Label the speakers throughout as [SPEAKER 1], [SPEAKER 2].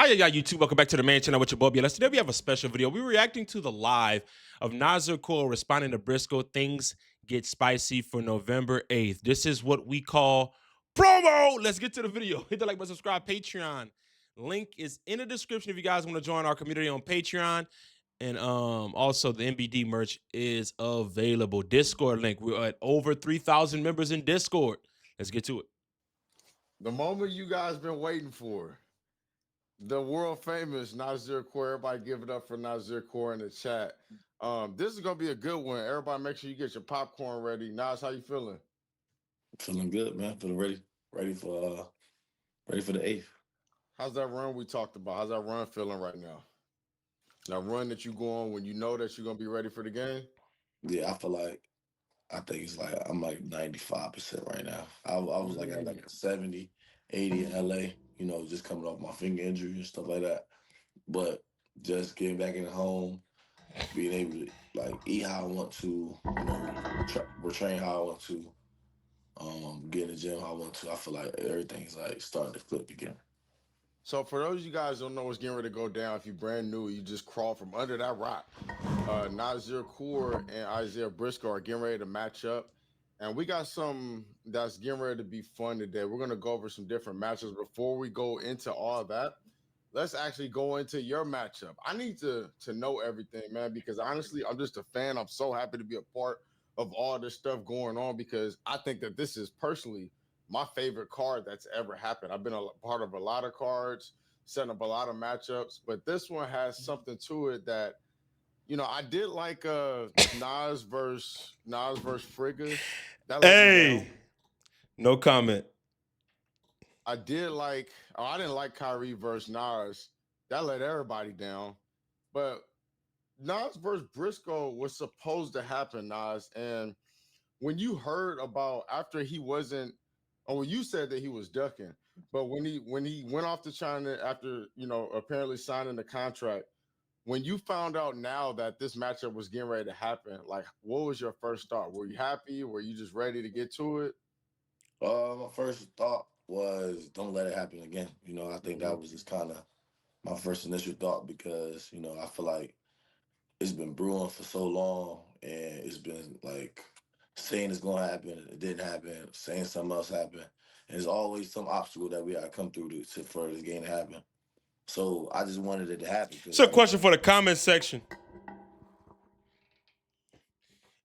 [SPEAKER 1] Yeah, YouTube. Welcome back to the main channel with your boy Ellis. Today we have a special video. We're reacting to the live of Nazir Cole responding to Briscoe. Things get spicy for November 8th. This is what we call promo. Let's get to the video. Hit the like button, subscribe, Patreon. Link is in the description if you guys want to join our community on Patreon. And also the NBD merch is available. Discord link. We're at over 3,000 members in Discord. Let's get to it.
[SPEAKER 2] The moment you guys been waiting for. The world famous Nazir Core. Everybody give it up for Nazir Core in the chat. This is gonna be a good one. Everybody make sure you get your popcorn ready. Nas, how you feeling?
[SPEAKER 3] Feeling good, man. Feeling ready for the 8th.
[SPEAKER 2] How's that run we talked about? How's that run feeling right now? That run that you go on when you know that you're gonna be ready for the game?
[SPEAKER 3] Yeah, I think it's like I'm like 95% right now. I was like at like a 70, 80 in LA, just coming off my finger injury and stuff like that. But just getting back in the home, being able to like eat how I want to, train how I want to, get in the gym how I want to. I feel like everything's like starting to flip again.
[SPEAKER 2] So for those of you guys who don't know what's getting ready to go down, if you're brand new, you just crawl from under that rock. Nazir Core and Isaiah Briscoe are getting ready to match up. And we got some that's getting ready to be fun today. We're going to go over some different matchups. Before we go into all that, let's actually go into your matchup. I need to know everything, man, because honestly, I'm just a fan. I'm so happy to be a part of all this stuff going on because I think that this is personally my favorite card that's ever happened. I've been a part of a lot of cards, setting up a lot of matchups, but this one has something to it that, I did like Nas versus Frigga.
[SPEAKER 1] Hey, no comment.
[SPEAKER 2] I didn't like Kyrie versus Nas. That let everybody down. But Nas versus Briscoe was supposed to happen, Nas. And when you heard about after he wasn't, or when you said that he was ducking, but when he went off to China after, apparently signing the contract, when you found out now that this matchup was getting ready to happen, like what was your first thought? Were you happy? Were you just ready to get to it?
[SPEAKER 3] My first thought was don't let it happen again. I think that was just kind of my first initial thought because, I feel like it's been brewing for so long and it's been like saying it's going to happen, it didn't happen, saying something else happened. And there's always some obstacle that we got to come through for this game to happen. So I just wanted it to happen.
[SPEAKER 1] It's a question for the comment section.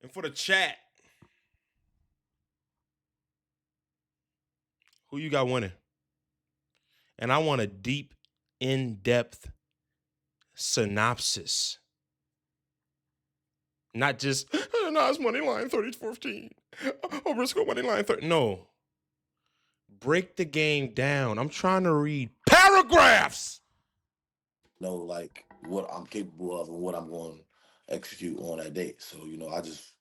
[SPEAKER 1] And for the chat. Who you got winning? And I want a deep, in-depth synopsis. Not just, Nas money line 30-14. Oh, Briscoe money line 30. No. Break the game down. I'm trying to read paragraphs.
[SPEAKER 3] Know like what I'm capable of and what I'm going to execute on that date. So, I just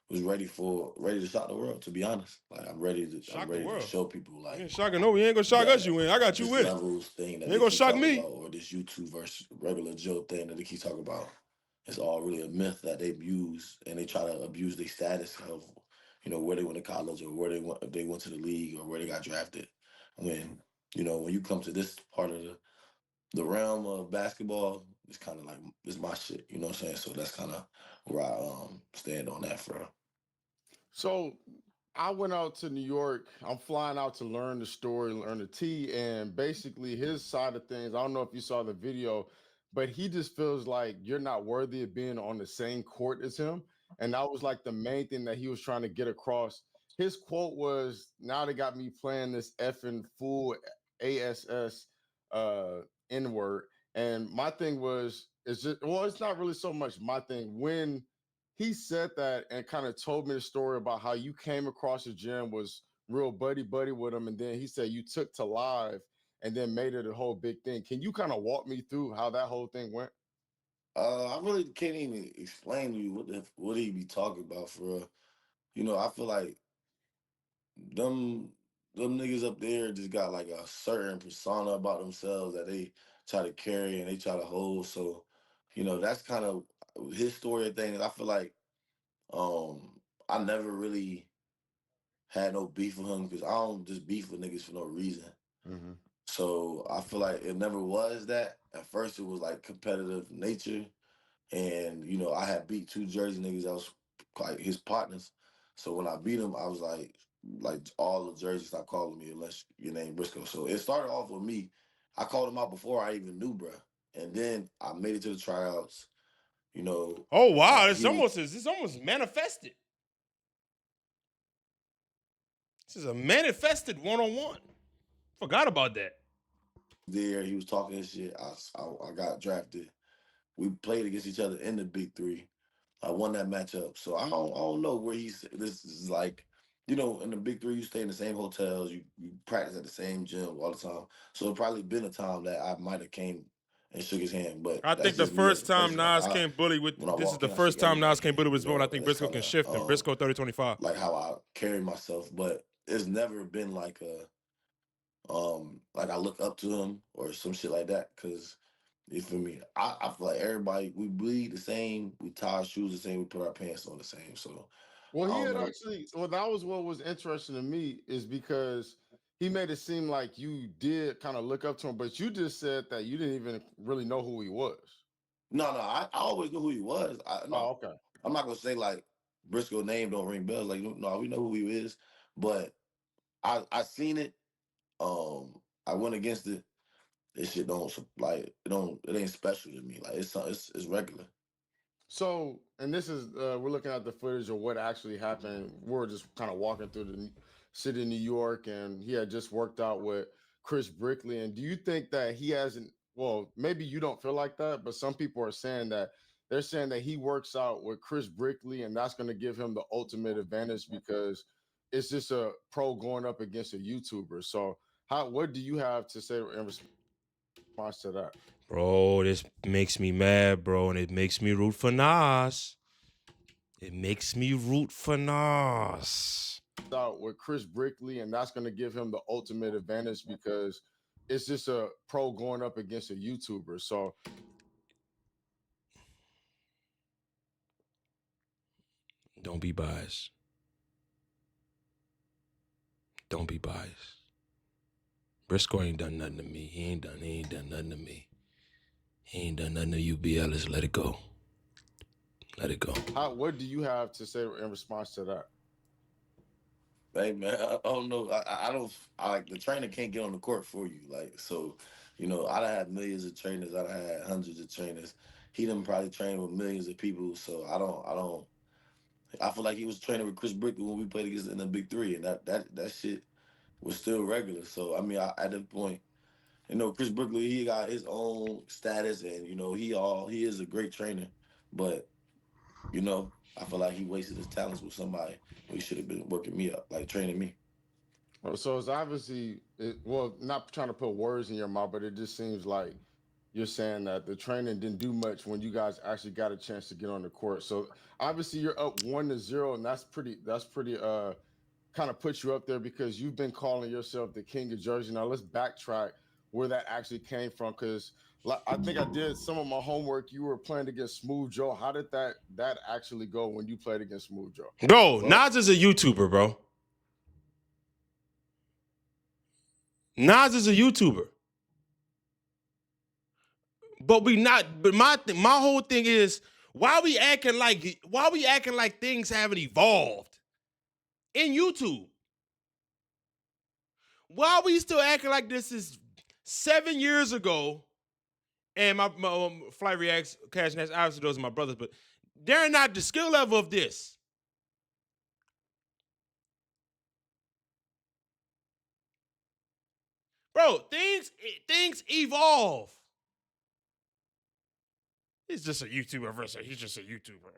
[SPEAKER 3] was ready to shock the world, to be honest. Like I'm ready to show people like
[SPEAKER 1] you ain't shocking no, you ain't gonna shock us, you ain't. I got you with it.
[SPEAKER 3] Levels thing that
[SPEAKER 1] you ain't gonna shock me.
[SPEAKER 3] Or this YouTube versus regular Joe thing that they keep talking about. It's all really a myth that they use and they try to abuse their status of, where they went to college or where they went to the league or where they got drafted. When, when you come to this part of the realm of basketball, it's kind of like, it's my shit, you know what I'm saying? So that's kind of where I stand on that for.
[SPEAKER 2] So I went out to New York. I'm flying out to learn the story, learn the tea, and basically his side of things. I don't know if you saw the video, but he just feels like you're not worthy of being on the same court as him. And that was like the main thing that he was trying to get across. His quote was, "Now they got me playing this effing full ASS N word." And my thing was, it's not really so much my thing. When he said that and kind of told me the story about how you came across the gym, was real buddy with him, and then he said you took to live and then made it a whole big thing. Can you kind of walk me through how that whole thing went?
[SPEAKER 3] I really can't even explain to you what he be talking about for real. I feel like them niggas up there just got like a certain persona about themselves that they try to carry and they try to hold. So, that's kind of his story of things. I feel like I never really had no beef with him because I don't just beef with niggas for no reason.
[SPEAKER 2] Mm-hmm.
[SPEAKER 3] So I feel like it never was that. At first, it was like competitive nature, and I had beat two Jersey niggas that was like his partners. So when I beat him, I was like all the Jersey stopped calling me unless your name Briscoe. So it started off with me. I called him out before I even knew, bruh. And then I made it to the tryouts. You know,
[SPEAKER 1] Oh wow,
[SPEAKER 3] he was
[SPEAKER 1] it's almost manifested. This is a manifested one-on-one. Forgot about that.
[SPEAKER 3] there. He was talking his shit. I got drafted. We played against each other in the Big Three. I won that matchup. So I don't know where he's. This is like, in the Big Three, you stay in the same hotels, you practice at the same gym all the time. So it probably been a time that I might have came and shook his hand, but
[SPEAKER 1] I
[SPEAKER 3] that's
[SPEAKER 1] think the
[SPEAKER 3] just me as
[SPEAKER 1] first
[SPEAKER 3] a
[SPEAKER 1] time
[SPEAKER 3] person. Like
[SPEAKER 1] Nas came bully with
[SPEAKER 3] when I
[SPEAKER 1] this is
[SPEAKER 3] walk
[SPEAKER 1] the
[SPEAKER 3] in, I
[SPEAKER 1] first
[SPEAKER 3] shake
[SPEAKER 1] time Nas
[SPEAKER 3] everybody's
[SPEAKER 1] came bully
[SPEAKER 3] hand,
[SPEAKER 1] with his and I
[SPEAKER 3] and
[SPEAKER 1] think
[SPEAKER 3] that's
[SPEAKER 1] Briscoe
[SPEAKER 3] kind
[SPEAKER 1] can
[SPEAKER 3] of
[SPEAKER 1] shift him. Briscoe 30-25.
[SPEAKER 3] like how I carry myself. But it's never been like I look up to him or some shit like that. Cause you feel me? I feel like everybody, we bleed the same, we tie our shoes the same, we put our pants on the same. So
[SPEAKER 2] Well,
[SPEAKER 3] I
[SPEAKER 2] he
[SPEAKER 3] don't
[SPEAKER 2] had
[SPEAKER 3] know.
[SPEAKER 2] actually. Well, that was what was interesting to me is because he made it seem like you did kind of look up to him, but you just said that you didn't even really know who he was.
[SPEAKER 3] No, I always knew who he was.
[SPEAKER 2] Oh,
[SPEAKER 3] No,
[SPEAKER 2] okay.
[SPEAKER 3] I'm not gonna say like Briscoe name don't ring bells. Like, no, we know who he is, but I seen it. I went against it. This shit don't it ain't special to me. Like it's regular.
[SPEAKER 2] So, and this is we're looking at the footage of what actually happened. We're just kind of walking through the city of New York, and he had just worked out with Chris Brickley. And do you think that he hasn't? Well, maybe you don't feel like that, but some people are saying that they're saying that he works out with Chris Brickley, and that's going to give him the ultimate advantage because it's just a pro going up against a YouTuber. So, what do you have to say in response to that?
[SPEAKER 1] Bro, this makes me mad, bro, and it makes me root for Nas. It makes me root for Nas.
[SPEAKER 2] Out with Chris Brickley, and that's going to give him the ultimate advantage because it's just a pro going up against a YouTuber. So,
[SPEAKER 1] Don't be biased. Don't be biased. Briscoe ain't done nothing to me. He ain't done nothing to me. He ain't done nothing to you, B. Ellis. Let it go. Let it go.
[SPEAKER 2] what do you have to say in response to that?
[SPEAKER 3] Hey man, I don't know. I don't. I like the trainer can't get on the court for you. Like so, I done had millions of trainers. I done had hundreds of trainers. He done probably trained with millions of people. So I don't. I don't. I feel like he was training with Chris Brickley when we played against in the Big Three, and that shit was still regular. So I mean, at that point, Chris Brickley, he got his own status, and he is a great trainer, but I feel like he wasted his talents with somebody who he should have been working me up, like training me.
[SPEAKER 2] So it's obviously, well, not trying to put words in your mouth, but it just seems like you're saying that the training didn't do much when you guys actually got a chance to get on the court. So obviously you're up 1-0, and that's pretty kind of puts you up there because you've been calling yourself the king of Jersey. Now let's backtrack where that actually came from because I think I did some of my homework. You were playing against Smooth Joe. How did that actually go when you played against Smooth Joe?
[SPEAKER 1] Bro,
[SPEAKER 2] Well,
[SPEAKER 1] Nas is a YouTuber, bro. Nas is a YouTuber. But my whole thing is why we acting like things haven't evolved in YouTube? Why are we still acting like this is 7 years ago? And my Flight Reacts, Cash Nets, obviously those are my brothers, but they're not the skill level of this. Bro, things evolve. He's just a YouTuber versus he's just a YouTuber.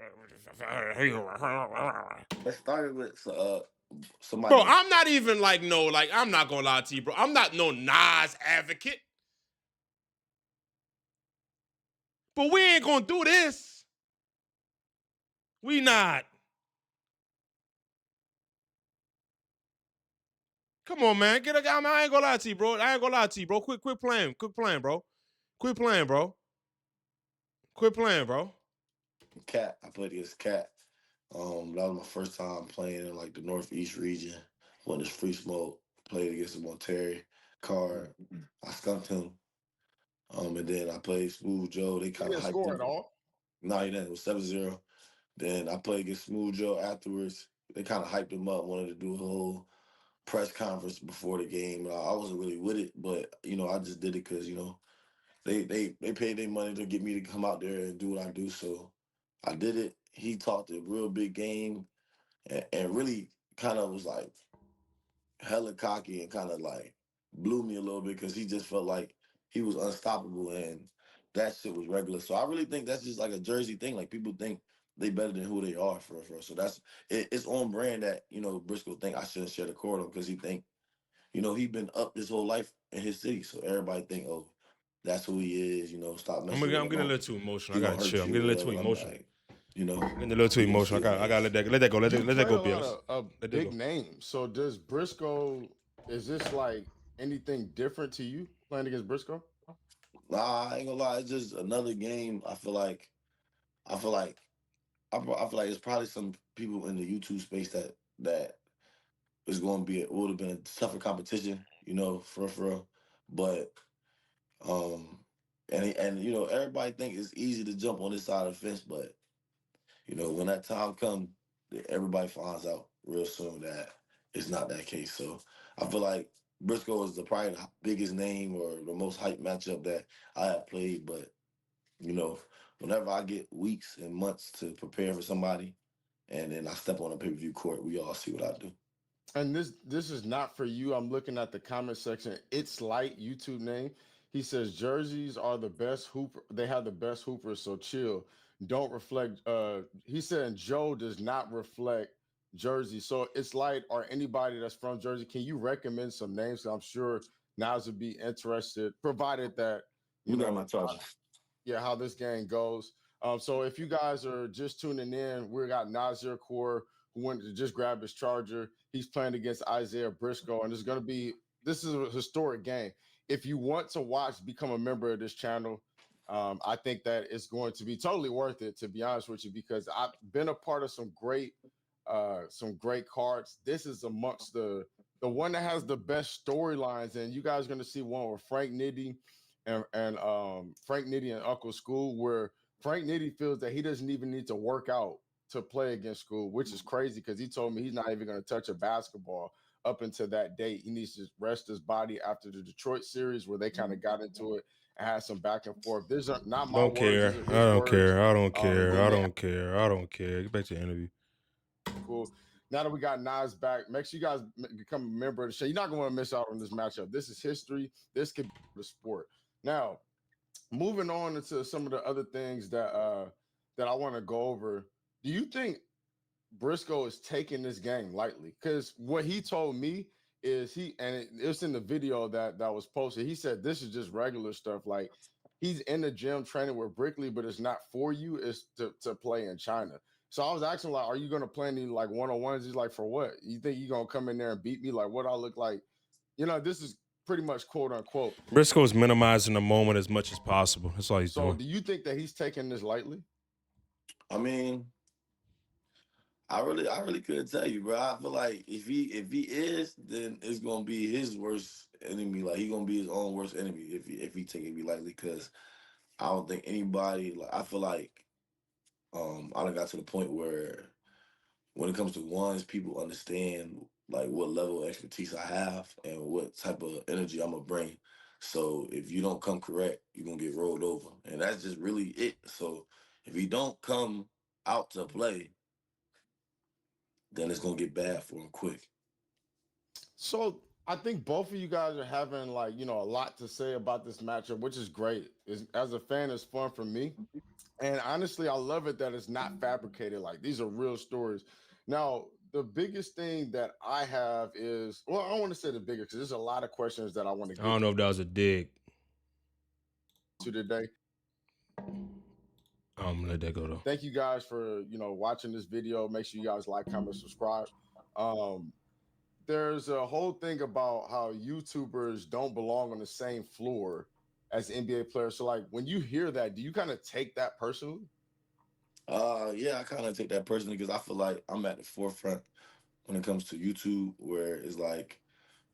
[SPEAKER 3] It started with somebody
[SPEAKER 1] Bro,
[SPEAKER 3] named
[SPEAKER 1] I'm not even I'm not gonna lie to you, bro. I'm not no Nas advocate. But we ain't gonna do this. We not. Come on, man. Get a guy. I ain't gonna lie to you, bro. I ain't gonna lie to you, bro. Quit playing. Quit playing, bro. Quit playing, bro. Quit playing, bro.
[SPEAKER 3] Cat. I played against Cat. That was my first time playing in like the Northeast region. When it's free smoke, played against him on Terry. card. I skunked him. And then I played Smooth Joe. They
[SPEAKER 2] He
[SPEAKER 3] kind of
[SPEAKER 2] didn't
[SPEAKER 3] hyped
[SPEAKER 2] score at
[SPEAKER 3] him.
[SPEAKER 2] all.
[SPEAKER 3] No, he didn't. It was 7-0. Then I played against Smooth Joe afterwards. They kind of hyped him up, wanted to do a whole press conference before the game. I wasn't really with it, but I just did it because they paid their money to get me to come out there and do what I do. So I did it. He talked a real big game and really kind of was like hella cocky and kind of like blew me a little bit because he just felt like he was unstoppable and that shit was regular. So I really think that's just like a Jersey thing. Like people think they better than who they are for real, for real. So it's on brand that Briscoe think I shouldn't share the court on because he think he been up his whole life in his city. So everybody think, oh, that's who he is. Stop messing with
[SPEAKER 1] I'm
[SPEAKER 3] him.
[SPEAKER 1] getting a
[SPEAKER 3] Oh,
[SPEAKER 1] little too emotional.
[SPEAKER 3] he
[SPEAKER 1] I
[SPEAKER 3] gonna
[SPEAKER 1] gotta
[SPEAKER 3] hurt
[SPEAKER 1] chill. I'm
[SPEAKER 3] you
[SPEAKER 1] getting
[SPEAKER 3] or
[SPEAKER 1] a little too
[SPEAKER 3] whatever. I'm
[SPEAKER 1] emotional.
[SPEAKER 3] like,
[SPEAKER 1] I'm getting a little too
[SPEAKER 3] we gonna
[SPEAKER 1] emotional.
[SPEAKER 3] see.
[SPEAKER 1] I gotta let that go.
[SPEAKER 2] You
[SPEAKER 1] Let that
[SPEAKER 2] play
[SPEAKER 1] go,
[SPEAKER 2] a lot
[SPEAKER 1] BLS.
[SPEAKER 2] of
[SPEAKER 1] Let that
[SPEAKER 2] big
[SPEAKER 1] go.
[SPEAKER 2] names. So does Briscoe? Is this like anything different to you playing against Briscoe?
[SPEAKER 3] Nah, I ain't gonna lie. It's just another game. I feel like I feel like it's probably some people in the YouTube space that is going to be it would have been a tougher competition, for real. But and everybody think it's easy to jump on this side of the fence, but when that time comes, everybody finds out real soon that it's not that case. So I feel like Briscoe is probably the biggest name or the most hype matchup that I have played, but you know, whenever I get weeks and months to prepare for somebody, and then I step on a pay-per-view court, we all see what I do.
[SPEAKER 2] And this is not for you. I'm looking at the comment section. It's Light YouTube name. He says jerseys are the best hooper. They have the best hoopers, so chill. Don't reflect. He said Joe does not reflect Jersey. So it's Light or anybody that's from Jersey. Can you recommend some names? I'm sure Nas would be interested, provided that you
[SPEAKER 3] You got my
[SPEAKER 2] know
[SPEAKER 3] charges.
[SPEAKER 2] yeah, how this game goes. So if you guys are just tuning in, we got Nazir Core who went to just grab his charger. He's playing against Isaiah Briscoe, and this is a historic game. If you want to watch, become a member of this channel. I think that it's going to be totally worth it, to be honest with you, because I've been a part of some great cards. This is amongst the one that has the best storylines, and you guys are going to see one with Frank Nitty and Frank Nitty and Uncle School, where Frank Nitty feels that he doesn't even need to work out to play against School, which is crazy because he told me he's not even going to touch a basketball up until that date. He needs to rest his body after the Detroit series where they kind of got into it and had some back and forth. These are not my
[SPEAKER 1] Don't
[SPEAKER 2] words;
[SPEAKER 1] care.
[SPEAKER 2] these are
[SPEAKER 1] I
[SPEAKER 2] his
[SPEAKER 1] don't
[SPEAKER 2] words.
[SPEAKER 1] care. I don't
[SPEAKER 2] And
[SPEAKER 1] care.
[SPEAKER 2] then
[SPEAKER 1] I
[SPEAKER 2] they
[SPEAKER 1] don't care. I don't care. Get back to the interview.
[SPEAKER 2] cool. Now that we got Nas back, make sure you guys become a member of the show. You're not going to want to miss out on this matchup. This is history. This could be the sport. Now, moving on into some of the other things that I want to go over. Do you think Briscoe is taking this game lightly? Because what he told me is it's in the video that was posted. He said this is just regular stuff. Like he's in the gym training with Brickley, but it's not for you. It's to play in China. So I was asking, like, are you going to play any like one-on-ones? He's like, for what? You think you're going to come in there and beat me? Like, what I look like? This is pretty much quote unquote.
[SPEAKER 1] Briscoe's minimizing the moment as much as possible. That's all he's
[SPEAKER 2] So
[SPEAKER 1] doing.
[SPEAKER 2] do you think that he's taking this lightly?
[SPEAKER 3] I mean, I really couldn't tell you, bro. I feel like if he is, then it's gonna be his worst enemy. Like he gonna be his own worst enemy if he take it be lightly. Because I don't think anybody like I feel like I done got to the point where when it comes to ones, people understand like what level of expertise I have and what type of energy I'm gonna bring. So if you don't come correct, you're gonna get rolled over, and that's just really it. So if you don't come out to play, then it's gonna get bad for him quick.
[SPEAKER 2] So I think both of you guys are having like a lot to say about this matchup, which is great. As a fan, it's fun for me, and honestly, I love it that it's not fabricated. Like these are real stories. Now, the biggest thing that I have is I don't want to say the biggest because there's a lot of questions that I want to
[SPEAKER 1] I
[SPEAKER 2] get
[SPEAKER 1] don't know if that was a dig.
[SPEAKER 2] to today.
[SPEAKER 1] I'm gonna let that go though.
[SPEAKER 2] Thank you guys for watching this video. Make sure you guys like, comment, subscribe. Um, there's a whole thing about how YouTubers don't belong on the same floor as NBA players. So like when you hear that, do you kind of take that personally?
[SPEAKER 3] Yeah, I kind of take that personally because I feel like I'm at the forefront when it comes to YouTube, where it's like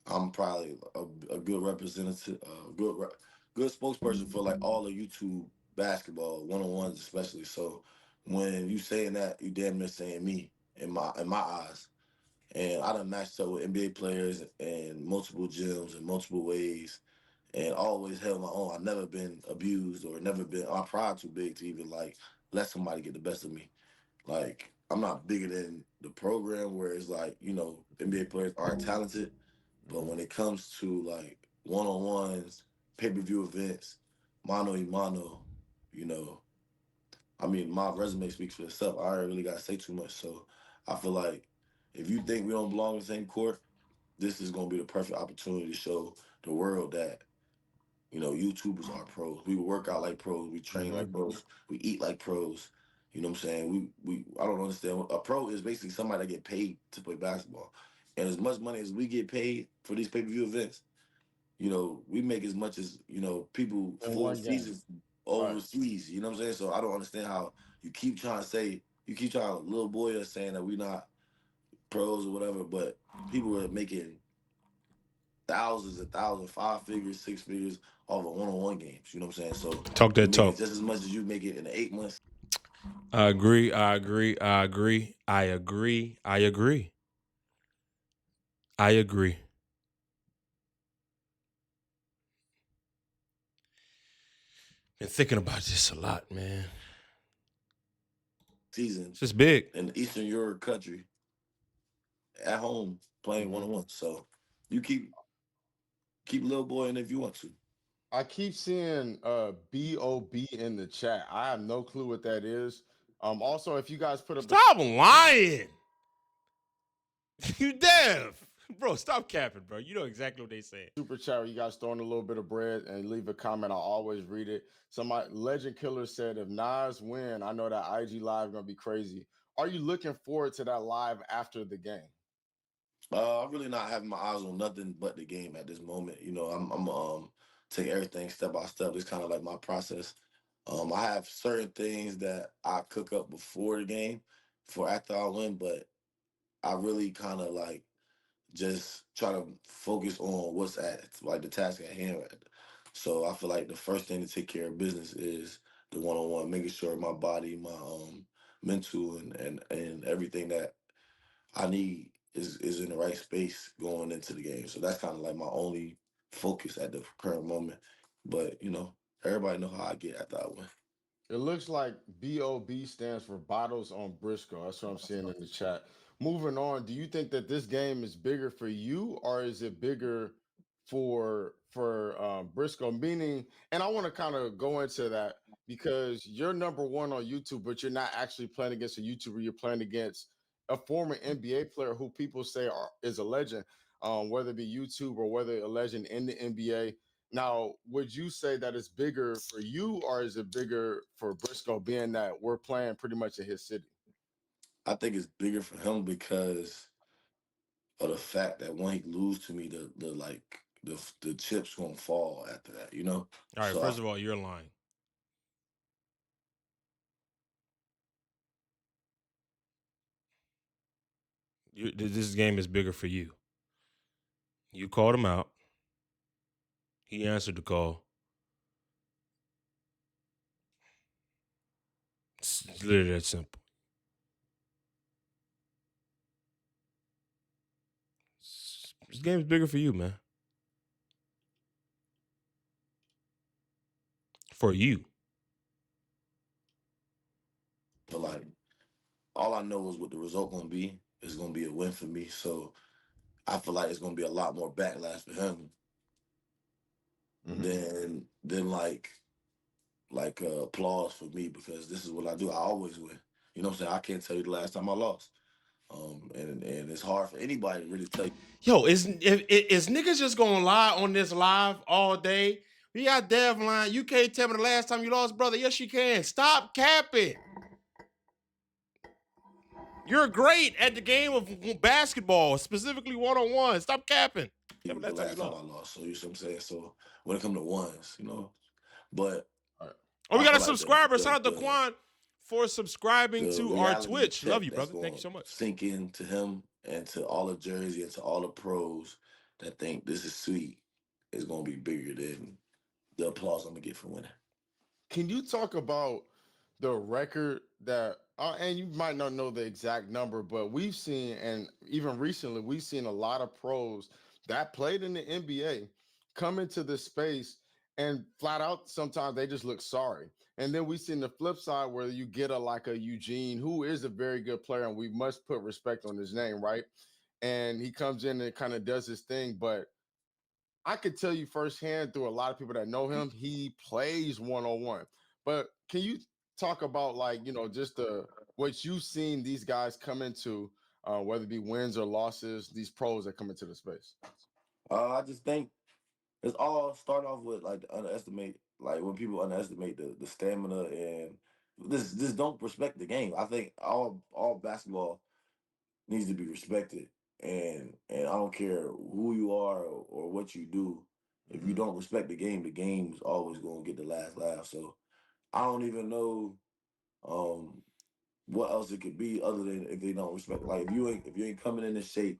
[SPEAKER 3] I'm probably a good representative, good spokesperson for like all of YouTube basketball, one on ones especially. So when you saying that, you damn near saying me in my eyes. And I done matched up with NBA players in multiple gyms in multiple ways, and always held my own. I've never been abused or never been. My pride too big to even like let somebody get the best of me. Like I'm not bigger than the program where it's like NBA players aren't talented, but
[SPEAKER 2] Mhm.
[SPEAKER 3] when it comes to like one on ones, pay per view events, mano y mano, you know, I mean my resume speaks for itself. I ain't really gotta say too much. So I feel like if you think we don't belong in the same court, this is gonna be the perfect opportunity to show the world that YouTubers are pros. We work out like pros. We train like
[SPEAKER 2] Mhm.
[SPEAKER 3] pros. We eat like pros. You know what I'm saying? We I don't understand. A pro is basically somebody that get paid to play basketball. And as much money as we get paid for these pay-per-view events, we make as much as, people
[SPEAKER 2] In
[SPEAKER 3] full
[SPEAKER 2] one game.
[SPEAKER 3] seasons
[SPEAKER 2] Right.
[SPEAKER 3] overseas. You know what I'm saying? So I don't understand how you keep trying to little boy us saying that we not pros or whatever, but people are making thousands and thousands, five figures, six figures off of one-on-one games. You know what I'm saying? So
[SPEAKER 1] Talk
[SPEAKER 3] they
[SPEAKER 1] that
[SPEAKER 3] make it
[SPEAKER 1] talk.
[SPEAKER 3] just as much as you make it in the 8 months.
[SPEAKER 1] I agree. I agree. I agree. I agree. I agree. I agree. Been thinking about this a lot, man.
[SPEAKER 3] Season
[SPEAKER 1] This is big.
[SPEAKER 3] in the Eastern Europe country at home playing
[SPEAKER 2] Mhm.
[SPEAKER 3] one-on-one. So you keep little boy in if you want to.
[SPEAKER 2] I keep seeing BOB in the chat. I have no clue what that is. Also, if you guys put up the
[SPEAKER 1] Stop lying. You deaf. Bro, stop capping, bro. You know exactly what they saying.
[SPEAKER 2] super chat, you guys throwing a little bit of bread and leave a comment. I'll always read it. Somebody Legend Killer said, if Nas win, I know that IG live gonna be crazy. Are you looking forward to that live after the game?
[SPEAKER 3] I'm really not having my eyes on nothing but the game at this moment. I'm take everything step by step. It's kind of like my process. I have certain things that I cook up before the game, for after I win, but I really kind of like just try to focus on what's at like the task at hand. So I feel like the first thing to take care of business is the one on one, making sure my body, my mental and everything that I need is in the right space going into the game. So that's kind of like my only focus at the current moment. But everybody know how I get after I win.
[SPEAKER 2] It looks like BOB stands for Bottles on Briscoe. That's what I'm seeing in the chat. Moving on, do you think that this game is bigger for you or is it bigger for Briscoe? Meaning, and I want to kind of go into that because you're number one on YouTube, but you're not actually playing against a YouTuber. You're playing against a former NBA player who people say is a legend, whether it be YouTube or whether a legend in the NBA. Now, would you say that it's bigger for you or is it bigger for Briscoe, being that we're playing pretty much in his city?
[SPEAKER 3] I think it's bigger for him because of the fact that when he lose to me, the like the chips gonna fall after that.
[SPEAKER 1] All right,
[SPEAKER 3] So
[SPEAKER 1] first of all, you're lying. This game is bigger for you. You called him out. He answered the call. It's literally that simple. This game is bigger for you, man. For you.
[SPEAKER 3] but like all I know is what the result gonna be. It's gonna be a win for me. So I feel like it's gonna be a lot more backlash for him
[SPEAKER 2] Hmm.
[SPEAKER 3] than applause for me because this is what I do. I always win. You know what I'm saying? I can't tell you the last time I lost. And it's hard for anybody to really tell you.
[SPEAKER 1] Yo, is niggas just gonna lie on this live all day? We got Dev line. You can't tell me the last time you lost, brother. Yes, you can. Stop capping. You're great at the game of basketball, specifically one on one. Stop capping. Tell me the
[SPEAKER 3] The
[SPEAKER 1] last time you
[SPEAKER 3] last time I
[SPEAKER 1] lost.
[SPEAKER 3] lost. So you see what I'm saying? So when it comes to ones, but
[SPEAKER 2] All right.
[SPEAKER 1] Oh, we
[SPEAKER 3] I
[SPEAKER 1] got
[SPEAKER 3] feel
[SPEAKER 1] a
[SPEAKER 3] like
[SPEAKER 1] subscriber. Shout out to
[SPEAKER 3] the
[SPEAKER 1] Quan for subscribing
[SPEAKER 3] the
[SPEAKER 1] to our
[SPEAKER 3] reality
[SPEAKER 1] Twitch. Love
[SPEAKER 3] check
[SPEAKER 1] you,
[SPEAKER 3] that's
[SPEAKER 1] brother. Thank
[SPEAKER 3] going
[SPEAKER 1] you
[SPEAKER 3] to
[SPEAKER 1] so much.
[SPEAKER 3] sink into him and to all of Jersey and to all the pros that think this is sweet is gonna be bigger than the applause I'm gonna get for winning.
[SPEAKER 2] Can you talk about the record that, and you might not know the exact number, but we've seen, and even recently, we've seen a lot of pros that played in the NBA come into this space and flat out sometimes they just look sorry. And then we've seen the flip side where you get a like a Eugene, who is a very good player, and we must put respect on his name, right? And he comes in and kind of does his thing, but I could tell you firsthand through a lot of people that know him, he plays one on one. But can you talk about like just the what you've seen these guys come into, whether it be wins or losses, these pros that come into the space?
[SPEAKER 3] I just think it's all start off with like the underestimate, like when people underestimate the stamina and this don't respect the game. I think all basketball needs to be respected, and I don't care who you are or what you do. If you
[SPEAKER 2] Hmm.
[SPEAKER 3] don't respect the game's always gonna get the last laugh. So I don't even know um what else it could be other than if they don't respect. Like if you ain't coming in this shape,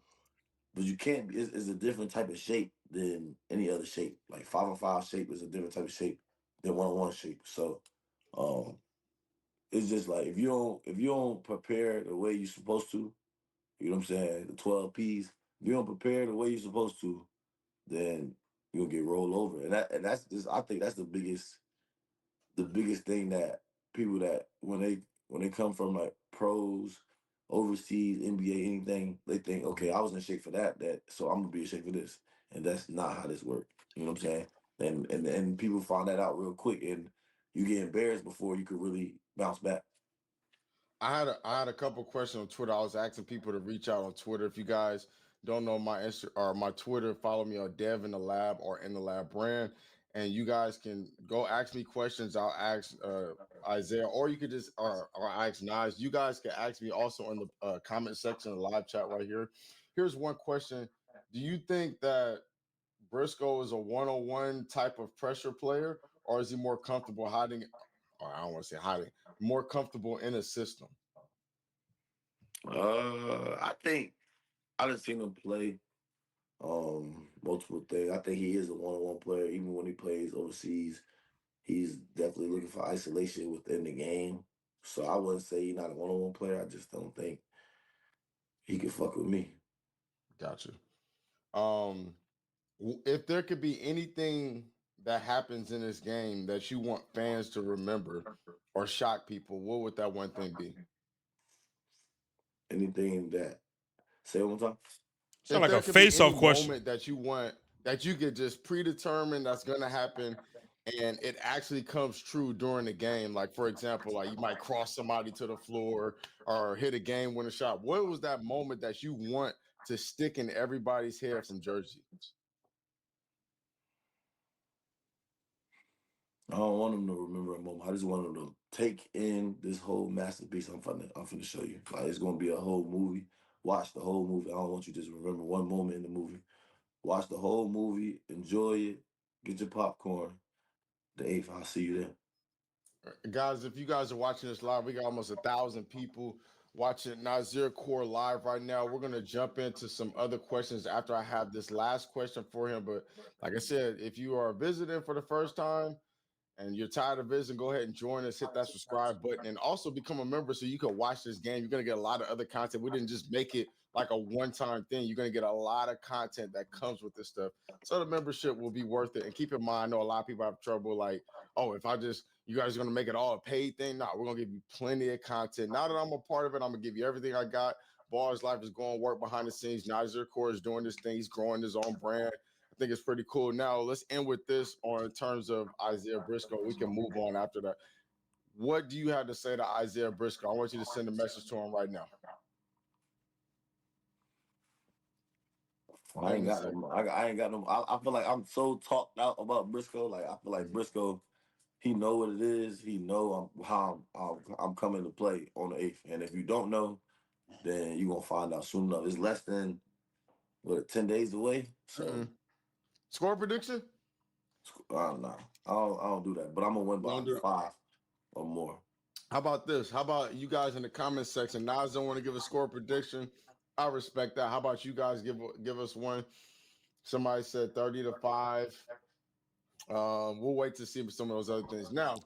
[SPEAKER 3] but you can't be. It's a different type of shape than any other shape. Like 5-on-5 shape is a different type of shape than 1-on-1 shape. So um it's just like if you don't prepare the way you're supposed to, you know what I'm saying? The 12 P's. If you don't prepare the way you're supposed to, then you'll get rolled over. And that's just I think that's the biggest thing that people that when they come from like pros, overseas, NBA, anything, they think, okay, I was in shape for that, so I'm gonna be in shape for this. And that's not how this works. You know what I'm saying? And people find that out real quick and you get embarrassed before you could really bounce back.
[SPEAKER 2] I had a couple questions on Twitter. I was asking people to reach out on Twitter. If you guys don't know my Insta or my Twitter, follow me on Dev in the Lab or in the Lab brand, and you guys can go ask me questions. I'll ask Isaiah, or you could just or ask Nas. You guys can ask me also in the comment section, the live chat right here. Here's one question: do you think that Briscoe is a one-on-one type of pressure player, or is he more comfortable hiding? Or I don't want to say hiding, more comfortable in a system.
[SPEAKER 3] I think I done seen him play multiple things. I think he is a one-on-one player, even when he plays overseas. He's definitely looking for isolation within the game. So I wouldn't say he's not a one-on-one player. I just don't think he can fuck with me.
[SPEAKER 2] Gotcha. Um, if there could be anything that happens in this game that you want fans to remember or shock people, what would that one thing be?
[SPEAKER 3] Anything that say it one time.
[SPEAKER 1] Sound
[SPEAKER 2] If
[SPEAKER 1] like
[SPEAKER 2] there
[SPEAKER 1] a
[SPEAKER 2] could be any
[SPEAKER 1] face-off question.
[SPEAKER 2] moment that you want that you could just predetermine that's going to happen and it actually comes true during the game, like for example, like you might cross somebody to the floor or hit a game winning shot, what was that moment that you want to stick in everybody's head from Jersey?
[SPEAKER 3] I don't want him to remember a moment. I just want him to take in this whole masterpiece I'm finna show you. Like it's gonna be a whole movie. Watch the whole movie. I don't want you to just remember one moment in the movie. Watch the whole movie, enjoy it, get your popcorn. The eighth, I'll see you there.
[SPEAKER 2] Guys, if you guys are watching this live, we got almost 1,000 people watching Nazir Core live right now. We're gonna jump into some other questions after I have this last question for him. But like I said, if you are visiting for the first time, and you're tired of visiting, go ahead and join us. Hit that subscribe button and also become a member so you can watch this game. You're going to get a lot of other content. We didn't just make it like a one-time thing. You're going to get a lot of content that comes with this stuff. So the membership will be worth it. And keep in mind, I know a lot of people have trouble like, oh, if I just, you guys are going to make it all a paid thing. No, we're going to give you plenty of content. Now that I'm a part of it, I'm going to give you everything I got. Ball's Life is going work behind the scenes. Nazir Core is doing this thing. He's growing his own brand. I think it's pretty cool. Now let's end with this on in terms of Isaiah Briscoe. We can move on after that. What do you have to say to Isaiah Briscoe? I want you to send a message to him right now.
[SPEAKER 3] I ain't
[SPEAKER 2] 90
[SPEAKER 3] got
[SPEAKER 2] seconds.
[SPEAKER 3] no. I ain't got no. I feel like I'm so talked out about Briscoe. Like I feel like
[SPEAKER 2] Mhm.
[SPEAKER 3] Briscoe, he know what it is. He know how I'm coming to play on the eighth. And if you don't know, then you gonna find out soon enough. It's less than 10 days away. So
[SPEAKER 2] Mm-mm. Score prediction?
[SPEAKER 3] I don't know. I don't do that. But I'm gonna win
[SPEAKER 2] You
[SPEAKER 3] by
[SPEAKER 2] don't do it.
[SPEAKER 3] 5 or more.
[SPEAKER 2] How about this? How about you guys in the comment section? Nas don't want to give a score prediction. I respect that. How about you guys give us one? Somebody said 30-5. We'll wait to see some of those other things. Now,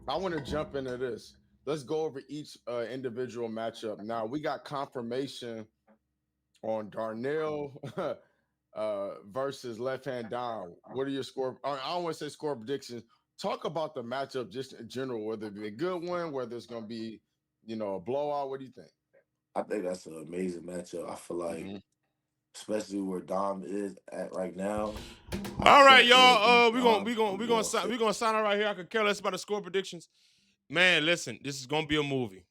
[SPEAKER 2] I want to jump into this. Let's go over each individual matchup. Now, we got confirmation on Darnell versus Left Hand Down. What are your score? I don't want to say score predictions. Talk about the matchup just in general, whether it be a good one, whether it's going to be, a blowout. What do you think?
[SPEAKER 3] I think that's an amazing matchup. I feel like, especially where Dom is at right now.
[SPEAKER 1] All right,
[SPEAKER 3] Can't go
[SPEAKER 1] y'all.
[SPEAKER 3] against Dom.
[SPEAKER 1] We're gonna sign out right here. I could care less about the score predictions. Man, listen, this is gonna be a movie.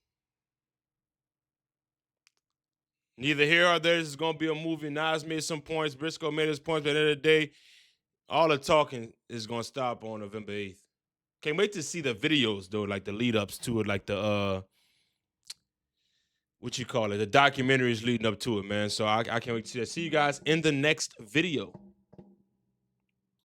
[SPEAKER 1] Neither here or there. This is gonna be a movie. Nas made some points. Briscoe made his points. But at the end of the day, all the talking is gonna stop on November 8th. Can't wait to see the videos though, like the lead ups to it, like the what you call it, the documentaries leading up to it, man. So I can't wait to see that. See you guys in the next video.